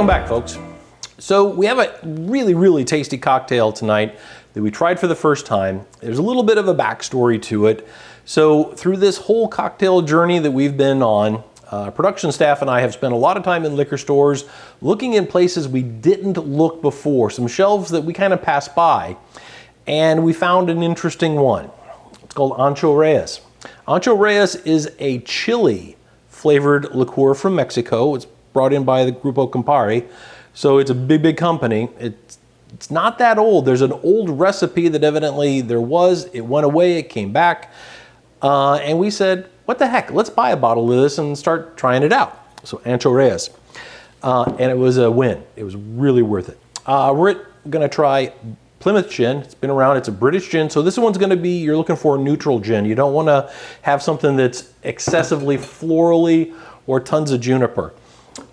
Welcome back, folks. So we have a really tasty cocktail tonight that we tried for the first time. There's a little bit of a backstory to it. So through this whole cocktail journey that we've been on, production staff and I have spent a lot of time in liquor stores looking in places we didn't look before, some shelves that we kind of passed by, and we found an interesting one. It's called Ancho Reyes. Ancho Reyes is a chili flavored liqueur from Mexico. It's brought in by the Grupo Campari. So it's a big company. It's not that old. There's an old recipe that evidently there was. It went away, it came back. And we said, what the heck? Let's buy a bottle of this and start trying it out. So Ancho Reyes. And it was a win. It was really worth it. We're gonna try Plymouth gin. It's been around, it's a British gin. So this one's gonna be, you're looking for a neutral gin. You don't wanna have something that's excessively florally or tons of juniper.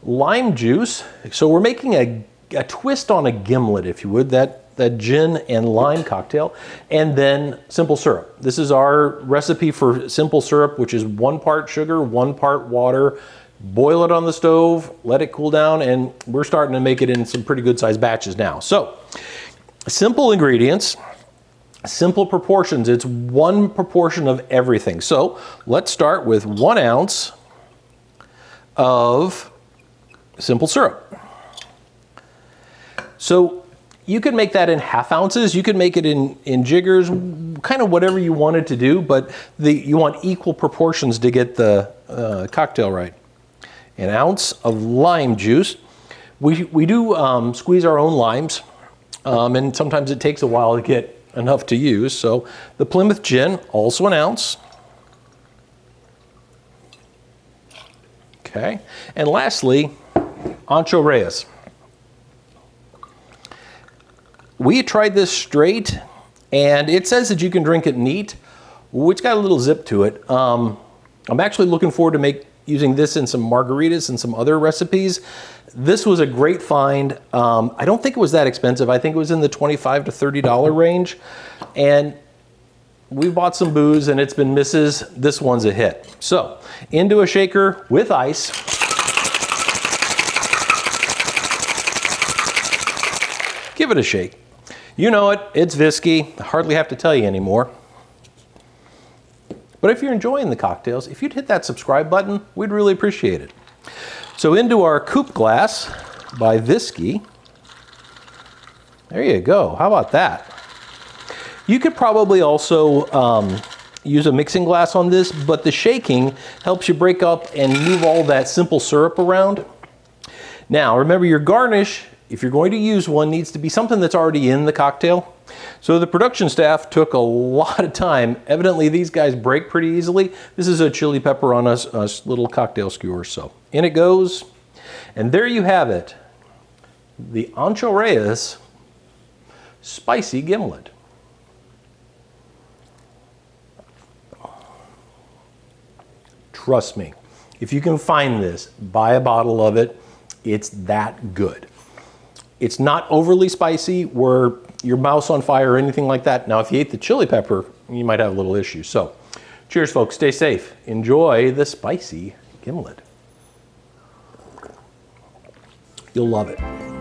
Lime juice. So we're making a twist on a gimlet, if you would, that gin and lime cocktail, and then simple syrup. This is our recipe for simple syrup, which is 1 part sugar, 1 part water. Boil it on the stove, let it cool down, and we're starting to make it in some pretty good sized batches now. So, simple ingredients, simple proportions. It's 1 proportion of everything. So, let's start with 1 ounce of simple syrup. So you could make that in ½ ounces, you could make it in jiggers, kind of whatever you wanted to do, but you want equal proportions to get the cocktail right. 1 ounce of lime juice. We do squeeze our own limes, and sometimes it takes a while to get enough to use. So the Plymouth gin, also 1 ounce. Okay, and lastly, Ancho Reyes. We tried this straight, and it says that you can drink it neat, which got a little zip to it. I'm actually looking forward to using this in some margaritas and some other recipes. This was a great find. I don't think it was that expensive. I think it was in the $25 to $30 range. And we bought some booze and it's been misses. This one's a hit. So into a shaker with ice. Give it a shake. You know it, it's whiskey. I hardly have to tell you anymore. But if you're enjoying the cocktails, if you'd hit that subscribe button, we'd really appreciate it. So into our coupe glass by Whiskey. There you go, how about that? You could probably also use a mixing glass on this, but the shaking helps you break up and move all that simple syrup around. Now, remember your garnish, if you're going to use one, needs to be something that's already in the cocktail. So the production staff took a lot of time. Evidently, these guys break pretty easily. This is a chili pepper on a little cocktail skewer. So in it goes. And there you have it. The Ancho Reyes Spicy Gimlet. Trust me, if you can find this, buy a bottle of it. It's that good. It's not overly spicy where your mouth's on fire or anything like that. Now, if you ate the chili pepper, you might have a little issue. So, cheers, folks. Stay safe. Enjoy the spicy gimlet. You'll love it.